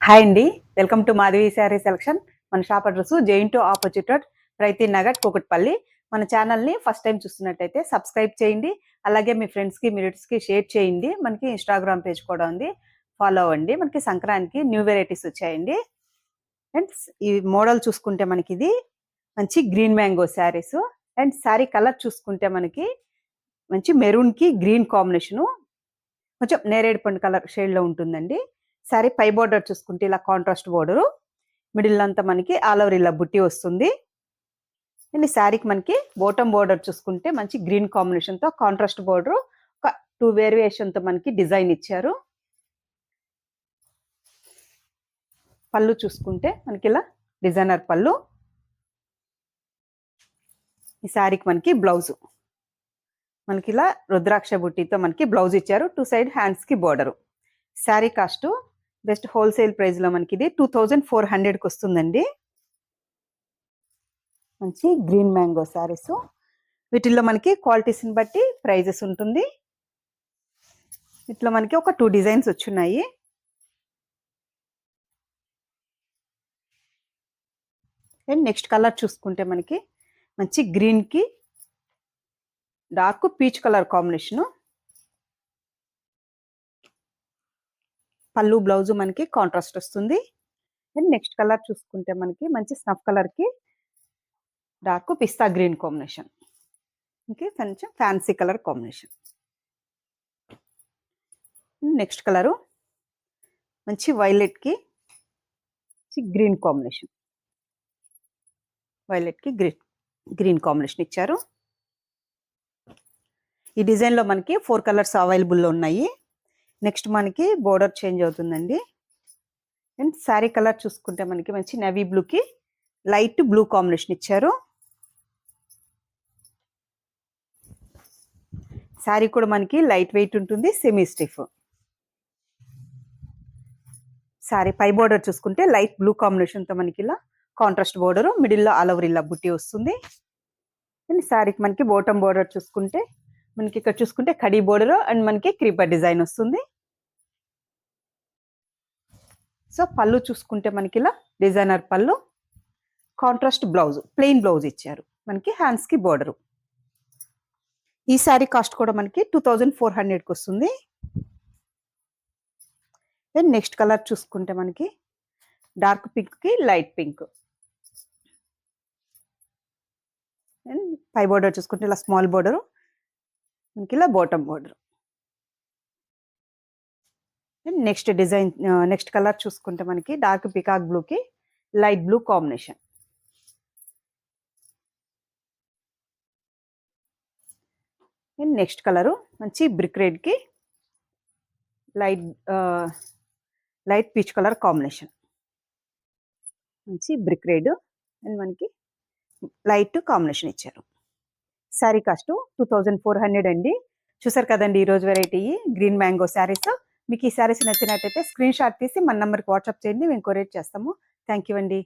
Hi అండి. Welcome to Madhavi saree selection. మన shop address జెయింటో ఆపోజిట్ రోడ్, రైతీ నగర్, కూకట్పల్లి. మన ఛానల్ని ఫస్ట్ టైం చూస్తున్నట్టయితే సబ్స్క్రైబ్ చేయండి. అలాగే మీ ఫ్రెండ్స్కి రిలేటివ్స్కి షేర్ చేయండి. మనకి ఇన్స్టాగ్రామ్ పేజ్ కూడా ఉంది, ఫాలో అవ్వండి. మనకి సంక్రాంతికి న్యూ వెరైటీస్ వచ్చాయండి. అండ్ ఈ మోడల్ చూసుకుంటే మనకి ఇది మంచి green mango saris. And sari colour చూసుకుంటే మనకి మంచి మెరూన్కి గ్రీన్ కాంబినేషను, కొంచెం నేరేడు పండు కలర్ షేడ్లో ఉంటుందండి. శారీ పై బోర్డర్ చూసుకుంటే ఇలా కాంట్రాస్ట్ బోర్డరు, మిడిల్ అంతా మనకి ఆల్ ఓవర్ ఇలా బుట్టి వస్తుంది. అండ్ శారీకి మనకి బాటమ్ బోర్డర్ చూసుకుంటే మంచి గ్రీన్ కాంబినేషన్తో కాంట్రాస్ట్ బోర్డరు, ఒక 2 వేరియేషన్తో మనకి డిజైన్ ఇచ్చారు. పళ్ళు చూసుకుంటే మనకి ఇలా డిజైనర్ పళ్ళు. ఈ శారీకి మనకి బ్లౌజు మనకి ఇలా రుద్రాక్ష బుట్టితో మనకి బ్లౌజ్ ఇచ్చారు. 2 సైడ్ హ్యాండ్స్కి border. Sari cost best wholesale ప్రైస్లో మనకి ఇది 2400కి వస్తుందండి. మంచి గ్రీన్ మ్యాంగో శారీస్. వీటిల్లో మనకి క్వాలిటీస్ని బట్టి ప్రైజెస్ ఉంటుంది. వీటిలో మనకి ఒక 2 డిజైన్స్ వచ్చున్నాయి. అండ్ నెక్స్ట్ కలర్ చూసుకుంటే మనకి మంచి గ్రీన్కి డార్క్ పీచ్ కలర్ కాంబినేషను. పళ్ళు బ్లౌజు మనకి కాంట్రాస్ట్ వస్తుంది. అండ్ నెక్స్ట్ కలర్ చూసుకుంటే మనకి మంచి స్నఫ్ కలర్కి డార్క్ పిస్తా గ్రీన్ కాంబినేషన్, ఇంకే కొంచెం fancy colour combination. Next colour మంచి వైలెట్కి గ్రీన్ కాంబినేషన్, వైలెట్కి గ్రీన్ కాంబినేషన్ ఇచ్చారు. ఈ డిజైన్లో మనకి 4 కలర్స్ అవైలబుల్లో ఉన్నాయి. నెక్స్ట్ మనకి బోర్డర్ చేంజ్ అవుతుందండి. అండ్ శారీ కలర్ చూసుకుంటే మనకి మంచి నేవీ బ్లూకి లైట్ బ్లూ కాంబినేషన్ ఇచ్చారు. శారీ కూడా మనకి లైట్ వెయిట్ ఉంటుంది, సెమీ స్టిఫ్. శారీ పై బోర్డర్ చూసుకుంటే లైట్ బ్లూ కాంబినేషన్తో మనకి ఇలా కాంట్రాస్ట్ బోర్డరు, మిడిల్లో ఆల్ ఓవర్ ఇలా బుట్టి వస్తుంది. అండ్ శారీకి మనకి బాటమ్ బోర్డర్ చూసుకుంటే మనకి ఇక్కడ చూసుకుంటే కడీ బోర్డర్ అండ్ మనకి క్రీపర్ డిజైన్ వస్తుంది. సో పళ్ళు చూసుకుంటే మనకి ఇలా డిజైనర్ పళ్ళు, కాంట్రాస్ట్ బ్లౌజ్, ప్లెయిన్ బ్లౌజ్ ఇచ్చారు. మనకి హ్యాండ్స్కి బోర్డరు. ఈ శారీ కాస్ట్ కూడా మనకి 2400కి వస్తుంది. అండ్ నెక్స్ట్ కలర్ చూసుకుంటే మనకి డార్క్ పింక్కి లైట్ పింక్. అండ్ పై బోర్డర్ చూసుకుంటే ఇలా స్మాల్ బోర్డరు, మనకి ఇలా bottom border. And next design next colour చూసుకుంటే మనకి డార్క్ పికాక్ బ్లూకి light blue combination. And next colour మంచి బ్రిక్ రెడ్కి లైట్ పీచ్ కలర్ కాంబినేషన్, మంచి బ్రిక్ రెడ్ అండ్ మనకి లైట్ కాంబినేషన్ ఇచ్చారు. శారీ కాస్ట్ 2400 అండి. చూసారు కదండి ఈరోజు వెరైటీ గ్రీన్ మ్యాంగో శారీస్. మీకు ఈ శారీస్ నచ్చినట్టయితే స్క్రీన్ షాట్ తీసి మన నెంబర్కి వాట్సాప్ చేయండి, మేము కొరియర్ చేస్తాము. థ్యాంక్ యూ అండి.